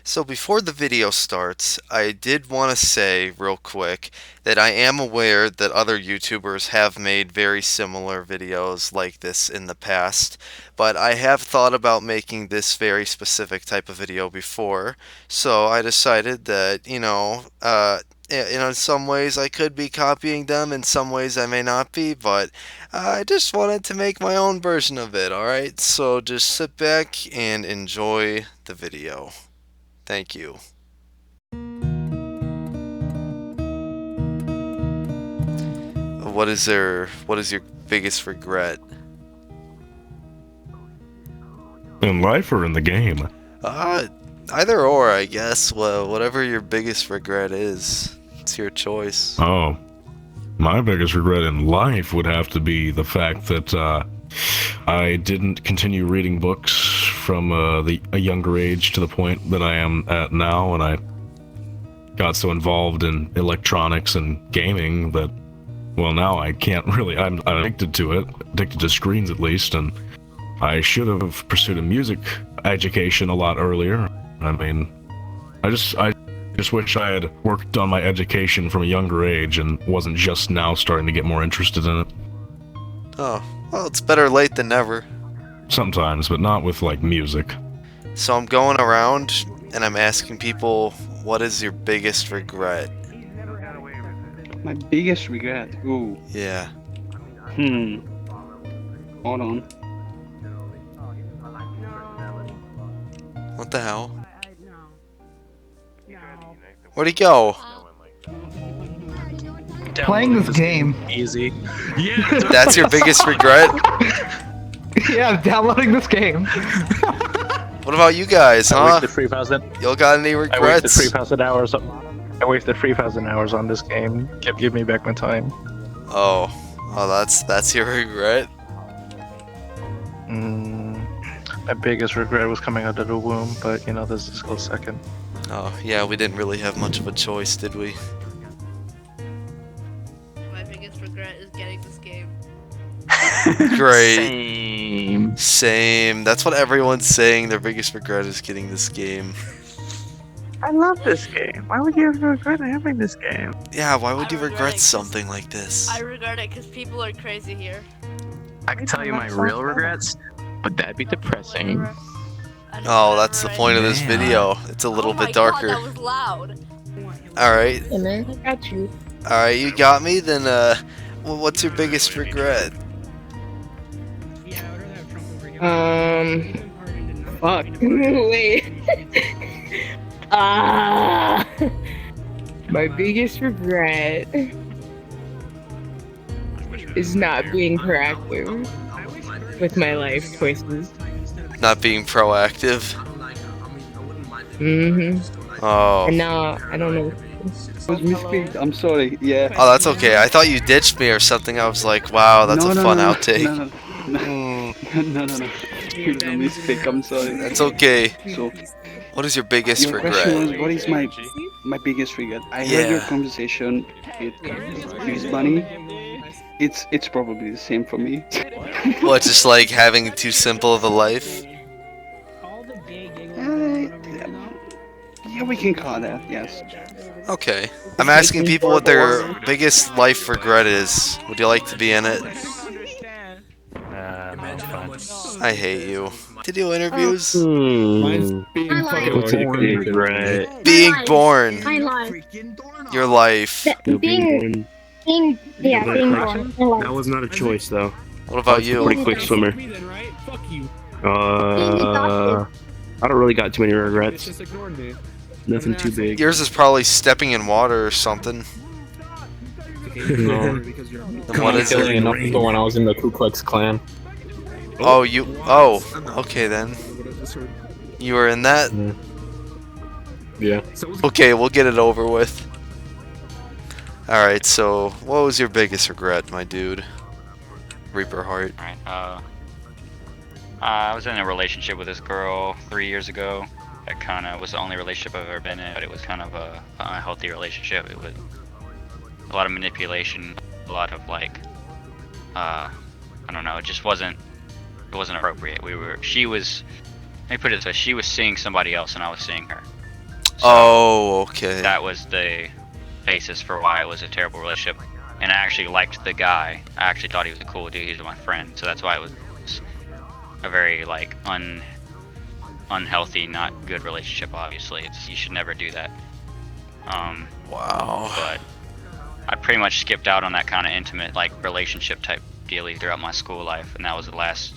So before the video starts, I did want to say real quick that I am aware that other YouTubers have made very similar videos like this in the past, but I have thought about making this very specific type of video before, so I decided that, in some ways I could be copying them, in some ways I may not be, but I just wanted to make my own version of it, alright? So just sit back and enjoy the video. Thank you. What is your biggest regret? In life or in the game? Uh Either or, I guess. Well, whatever your biggest regret is. It's your choice. Oh, my biggest regret in life would have to be the fact that I didn't continue reading books from a younger age to the point that I am at now, and I got so involved in electronics and gaming that, well, now I can't really. I'm addicted to it, addicted to screens at least, and I should have pursued a music education a lot earlier. I mean, I just wish I had worked on my education from a younger age and wasn't just now starting to get more interested in it. Oh, well, it's better late than never. Sometimes, but not with, like, music. So I'm going around and I'm asking people, what is your biggest regret? My biggest regret? Ooh. Yeah. Hold on. What the hell? Where'd he go? Playing this game. Easy. That's your biggest regret? Yeah, downloading this game. What about you guys, I huh? wasted 3,000. Y'all got any I wasted regrets? 3,000 hours. I wasted 3,000 hours on this game. Kept giving me back my time. Oh, that's your regret? My biggest regret was coming out of the womb, but you know, this is close second. Oh, yeah, we didn't really have much of a choice, did we? My biggest regret is getting this game. Great. Same. That's what everyone's saying. Their biggest regret is getting this game. I love this game. Why would you ever regret having this game? Yeah, why would you I regret regret it. something like this? I regret it because people are crazy here. I can tell you my real regrets, but that'd be depressing. Oh, that's the point of this video. It's a little bit darker. God, that was loud. Alright. I got you. Alright, you got me? Then, what's your biggest regret? Fuck. Wait. My biggest regret is not being proactive with my life choices. Not being proactive? Oh. And now, I don't know. I was misclicked. I'm sorry. Yeah. Oh, that's okay. I thought you ditched me or something. I was like, wow, that's a fun outtake. No. It was a mistake. I'm sorry. That's okay. So, What is your biggest your question was, regret? what is my biggest regret? I heard your Yeah. conversation with Chris Bunny. It's probably the same for me. What, just like having too simple of a life? Yeah, we can call that. Yes. Okay. I'm asking people what their biggest life regret is. Would you like to be in it? Man, fine. I hate you. To do interviews? Mine's being Fucking right. Being born. My life. Your life. Being born. That was not a choice, though. What about you? Pretty quick swimmer. I don't really got too many regrets. Nothing too big. Yours is probably stepping in water or something. No. And what is it? enough for when I was in the Ku Klux Klan. Oh, Oh, okay then. You were in that? Yeah. Okay, we'll get it over with. Alright, so what was your biggest regret, my dude? Reaper Heart. Alright, I was in a relationship with this girl 3 years ago. That kind of was the only relationship I've ever been in, but it was kind of a unhealthy relationship. It was a lot of manipulation, a lot of like, I don't know, it just wasn't appropriate. Let me put it this way, she was seeing somebody else and I was seeing her. So Oh, okay. that was the basis for why it was a terrible relationship. And I actually liked the guy. I actually thought he was a cool dude. He was my friend. So that's why it was a very like unhealthy, not good relationship. Obviously, you should never do that. Wow. But I pretty much skipped out on that kind of intimate like relationship type dealy throughout my school life, and that was the last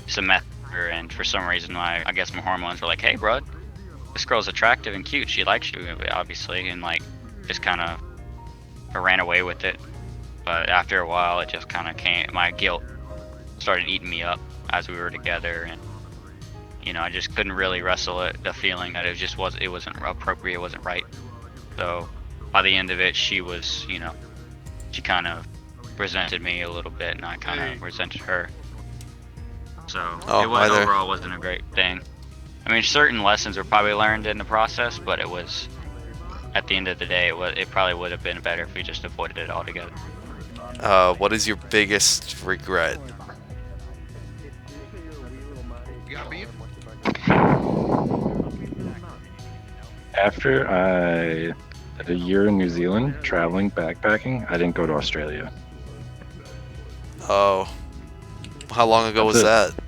semester. And for some reason, I guess my hormones were like, "Hey, bro, this girl's attractive and cute. She likes you, obviously," and like just kind of ran away with it. But after a while, it just kind of came. My guilt started eating me up as we were together, and you know, I just couldn't really wrestle it. The feeling that it wasn't appropriate, it wasn't right. So by the end of it, she was, you know, she kind of resented me a little bit, and I kind of resented her. So overall wasn't a great thing. I mean, certain lessons were probably learned in the process, but it was, at the end of the day, it probably would have been better if we just avoided it altogether. What is your biggest regret? After I had a year in New Zealand traveling backpacking, I didn't go to Australia. Oh. How long ago was That's that?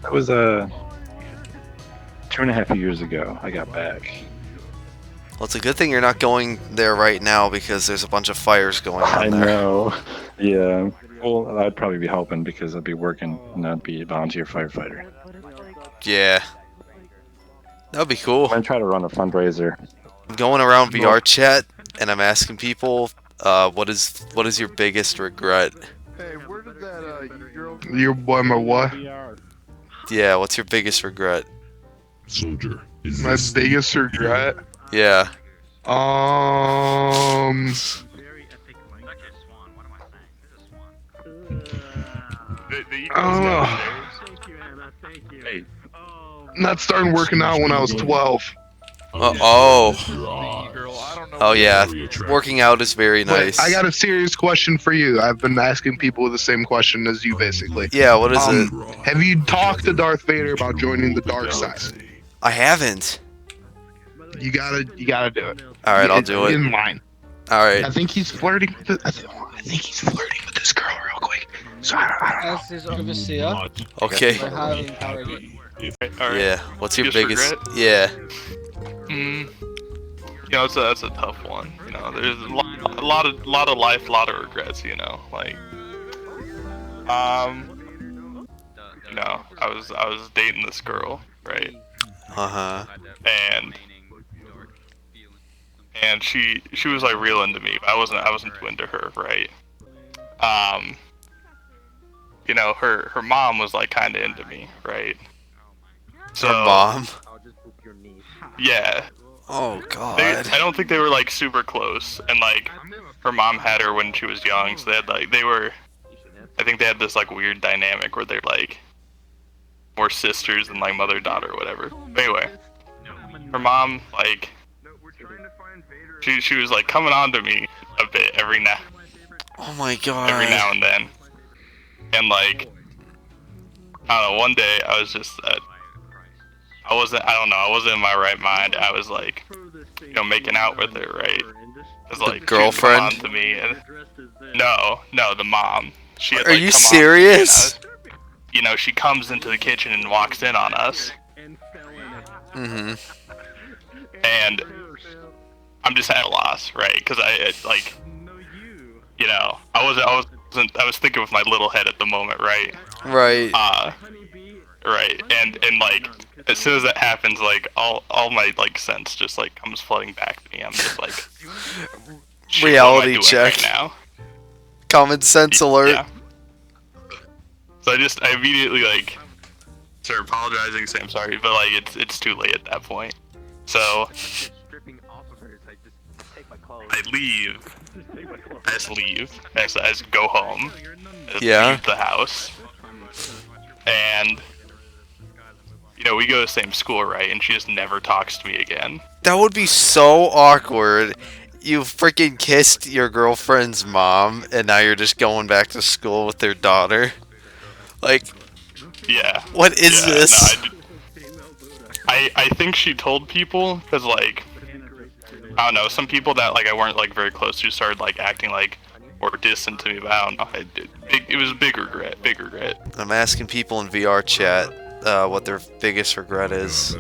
That was 2.5 years ago. I got back. Well, it's a good thing you're not going there right now because there's a bunch of fires going on I there. know. Yeah. Well, I'd probably be helping because I'd be working and I'd be a volunteer firefighter. Yeah. That would be cool. I'm gonna try to run a fundraiser. I'm going around VRChat and I'm asking people, what is your biggest regret? Hey, where did that your boy my what? Yeah, what's your biggest regret? Soldier. My biggest regret? Yeah. Not starting working out when I was 12. Oh yeah, working out is very nice. Wait, I got a serious question for you. I've been asking people the same question as you, basically. Yeah, what is it? Have you talked to Darth Vader about joining the dark side? I haven't. You gotta do it. All right, I'll do it. In line. All right. I think he's flirting with I think he's flirting with this girl real quick. So I don't know. As his overseer. Okay. I have encouraged it. Yeah. What's your biggest? Regret? Yeah. You know, that's a tough one. You know, there's a lot of life, a lot of regrets. You know, like, you know, I was dating this girl, right? And she was like real into me, but I wasn't too into her, right? You know, her mom was like kind of into me, right? So, Her mom? Yeah. Oh God. I don't think they were like super close, and like her mom had her when she was young, so I think they had this like weird dynamic where they're like more sisters than like mother-daughter or whatever. But anyway, her mom like she was like coming on to me a bit every now. Oh my God. Every now and then, and like I don't know. One day I was just I wasn't in my right mind. I was like, you know, making out with her, right? It was like girlfriend? she would come on to me, and no, the mom. She had, Are like, you come on to me, serious? and you know, she comes into the kitchen and walks in on us. Mhm. And I'm just at a loss, right? Because I like, you know, I was thinking with my little head at the moment, right? Right. Right, and like as soon as that happens, like all my like sense just like comes flooding back to me. I'm just like, shit, Reality what am I doing check. right now? Common sense alert. Yeah. So I immediately like start apologizing, say I'm sorry, but like it's too late at that point. So I leave. I just leave. I just go home. I Yeah. Leave the house. And you know, we go to the same school, right? And she just never talks to me again. That would be so awkward. You freaking kissed your girlfriend's mom, and now you're just going back to school with their daughter. Like, Yeah. what is Yeah, this? No, I think she told people because like I don't know, some people that like I weren't like very close to started like acting like or distant to me, but I don't know. It was a big regret, big regret. I'm asking people in VR chat what their biggest regret is.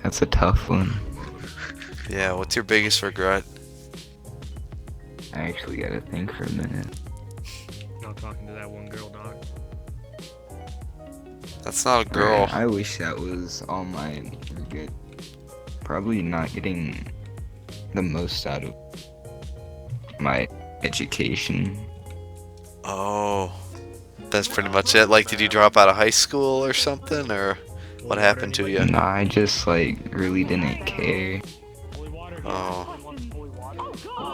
That's a tough one. Yeah, what's your biggest regret? I actually gotta think for a minute. Not talking to that one girl, dog. That's not a girl. Right, I wish that was all mine. Good. Probably not getting the most out of my education. Oh, that's pretty much it. Like, did you drop out of high school or something, or what happened to you? Nah, I just like really didn't care. Oh,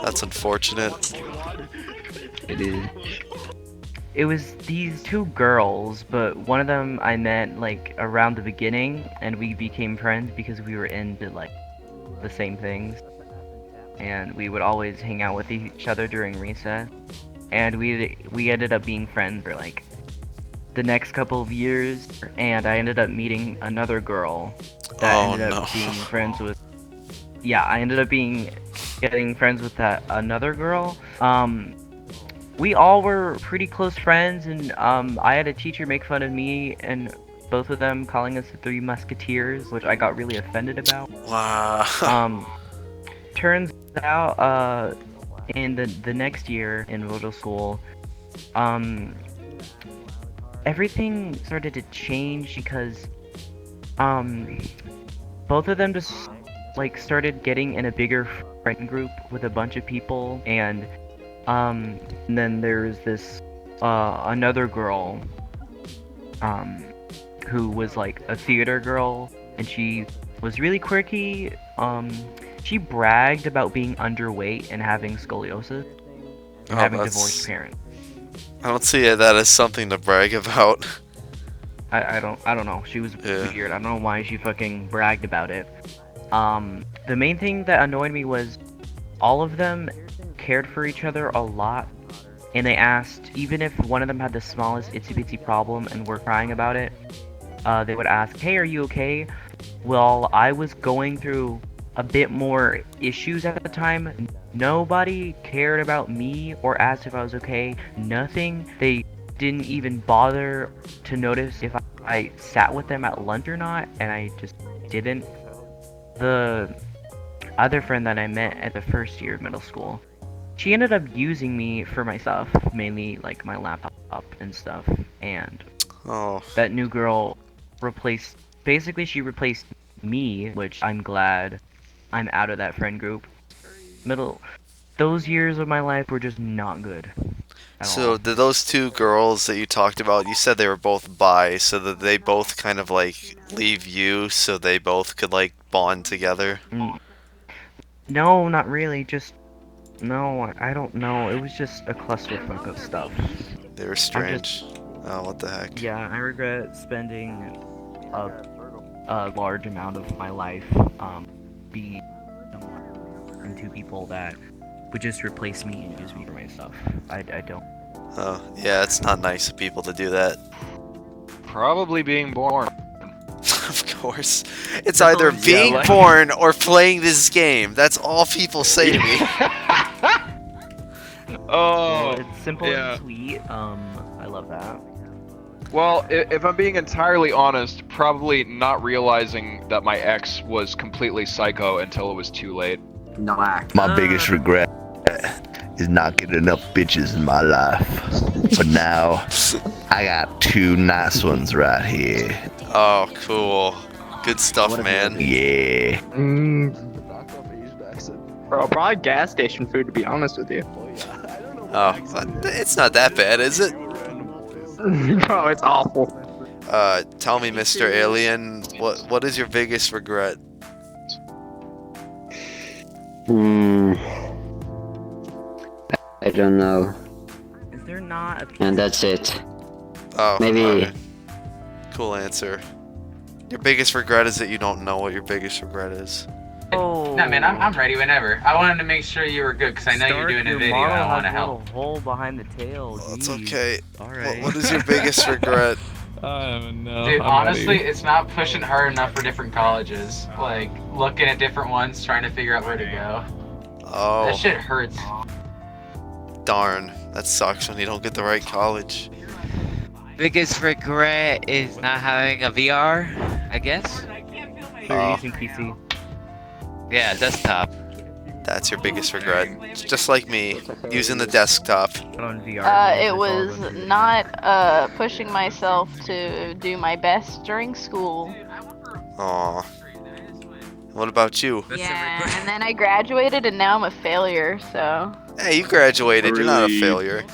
that's unfortunate. It is. It was these two girls, but one of them I met like around the beginning, and we became friends because we were into like the same things, and we would always hang out with each other during recess, and we ended up being friends for like the next couple of years, and I ended up meeting another girl that ended up being friends with. Yeah, I ended up getting friends with another girl. We all were pretty close friends, and I had a teacher make fun of me and both of them, calling us the Three Musketeers, which I got really offended about. Wow. Turns out, in the next year in middle school, everything started to change because both of them just like started getting in a bigger friend group with a bunch of people, and then there's this another girl who was like a theater girl, and she was really quirky. She bragged about being underweight and having scoliosis and having divorced parents. I don't see that as something to brag about. I don't know. She was weird. I don't know why she fucking bragged about it. The main thing that annoyed me was all of them cared for each other a lot, and they asked, even if one of them had the smallest itsy bitsy problem and were crying about it, they would ask, "Hey, are you okay?" Well, I was going through a bit more issues at the time. Nobody cared about me or asked if I was okay. Nothing. They didn't even bother to notice if I sat with them at lunch or not, and I just didn't. The other friend that I met at the first year of middle school, she ended up using me for my stuff, mainly like my laptop and stuff, and that new girl replaced me, which I'm glad I'm out of that friend group. Those years of my life were just not good. So did those two girls that you talked about, you said they were both bi, so that they both kind of like leave you so they both could like bond together? No, not really. No, I don't know. It was just a clusterfuck of stuff. They were strange. Oh, what the heck? Yeah, I regret spending a large amount of my life being into people that would just replace me and use me for my stuff. I don't. Oh, yeah, it's not nice of people to do that. Probably being born. Of course. It's either being born or playing this game. That's all people say to me. Oh, it's simple and sweet. I love that. Well, if I'm being entirely honest, probably not realizing that my ex was completely psycho until it was too late. My biggest regret is not getting enough bitches in my life. But now, I got two nice ones right here. Oh, cool. Good stuff, man. Yeah. Bro, probably gas station food, to be honest with you. Oh, it's not that bad, is it? Bro, it's awful. Tell me, Mr. Alien, what is your biggest regret? I don't know. Is there not a And that's it. Oh, maybe. Okay. Cool answer. Your biggest regret is that you don't know what your biggest regret is. Oh. No, man, I'm ready whenever. I wanted to make sure you were good because I know you're doing a video. I want to help. Hole behind the tail. It's okay. All right. What is your biggest regret? No. Dude, I'm honestly, ready. it's not pushing hard enough for different colleges. Like, looking at different ones, trying to figure out where to go. Oh. That shit hurts. Darn. That sucks when you don't get the right college. Biggest regret is not having a VR, I guess. So you're using PC. Yeah, desktop. That's your biggest regret. It's just like me, using the desktop. It was not pushing myself to do my best during school. Aw. What about you? Yeah, and then I graduated and now I'm a failure, so. Hey, you graduated. You're not a failure.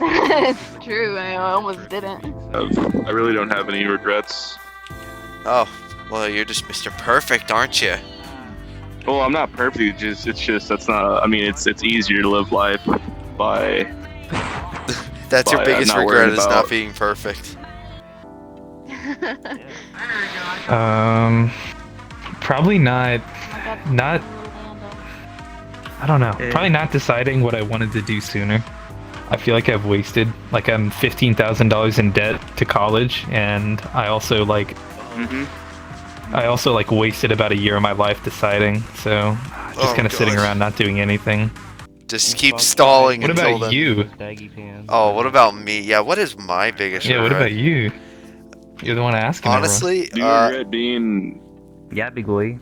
It's true, I almost didn't. I really don't have any regrets. Oh, well, you're just Mr. Perfect, aren't you? Well, I'm not perfect. It's just that's not. I mean, it's easier to live life by. That's your biggest not regret worrying is not about- being perfect. Probably not. I don't know. Probably not deciding what I wanted to do sooner. I feel like I've wasted. Like I'm $15,000 in debt to college, and I also like. I also like wasted about a year of my life deciding. So just kind of sitting around not doing anything. Just keep stalling What until about then. you? Oh, what about me? Yeah, what is my biggest Yeah. regret? What about you? You're the one asking. Honestly, Do you regret being? Yeah, big boy.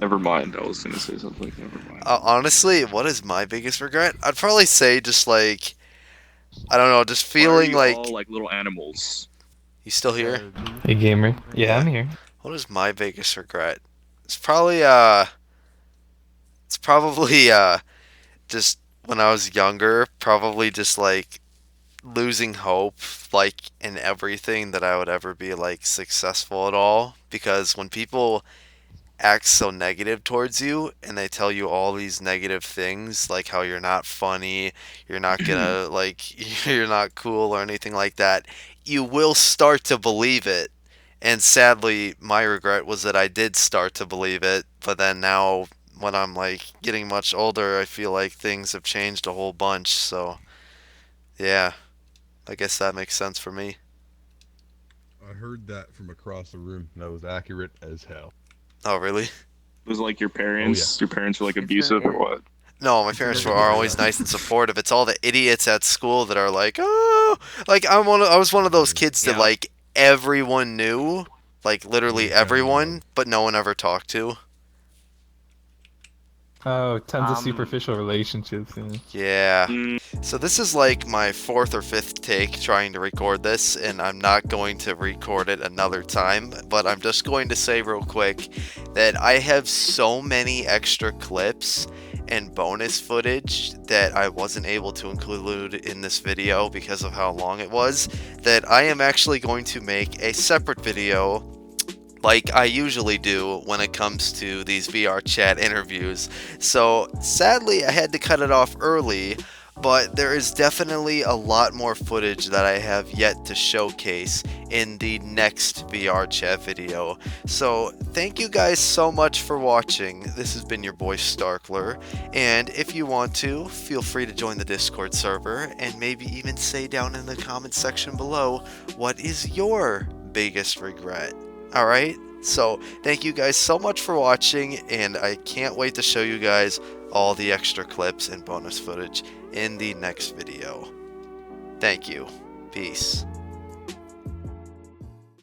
Never mind. I was gonna say something. Never mind. Honestly, what is my biggest regret? I'd probably say just like, I don't know, just Why are feeling you like. all like little animals. You still here? Hey gamer. Yeah, I'm here. What is my biggest regret? It's probably just when I was younger, probably just like losing hope like in everything that I would ever be like successful at all, because when people act so negative towards you and they tell you all these negative things like how you're not funny, you're not gonna like you're not cool or anything like that, you will start to believe it. And sadly, my regret was that I did start to believe it, but then now when I'm like getting much older, I feel like things have changed a whole bunch. So yeah, I guess that makes sense for me. I heard that from across the room. That was accurate as hell. Oh really? Was like your parents? Your parents were like abusive or what? No, my parents are always nice and supportive. It's all the idiots at school that are like, oh, like I was one of those kids that like everyone knew, like literally everyone, but no one ever talked to. Oh, tons of superficial relationships. Yeah. So this is like my fourth or fifth take trying to record this, and I'm not going to record it another time, but I'm just going to say real quick that I have so many extra clips and bonus footage that I wasn't able to include in this video because of how long it was, that I am actually going to make a separate video like I usually do when it comes to these VRChat interviews. So sadly I had to cut it off early, but there is definitely a lot more footage that I have yet to showcase in the next VRChat video. So thank you guys so much for watching. This has been your boy Starkler, and if you want to, feel free to join the Discord server and maybe even say down in the comment section below, what is your biggest regret? Alright, so thank you guys so much for watching, and I can't wait to show you guys all the extra clips and bonus footage in the next video. Thank you. Peace.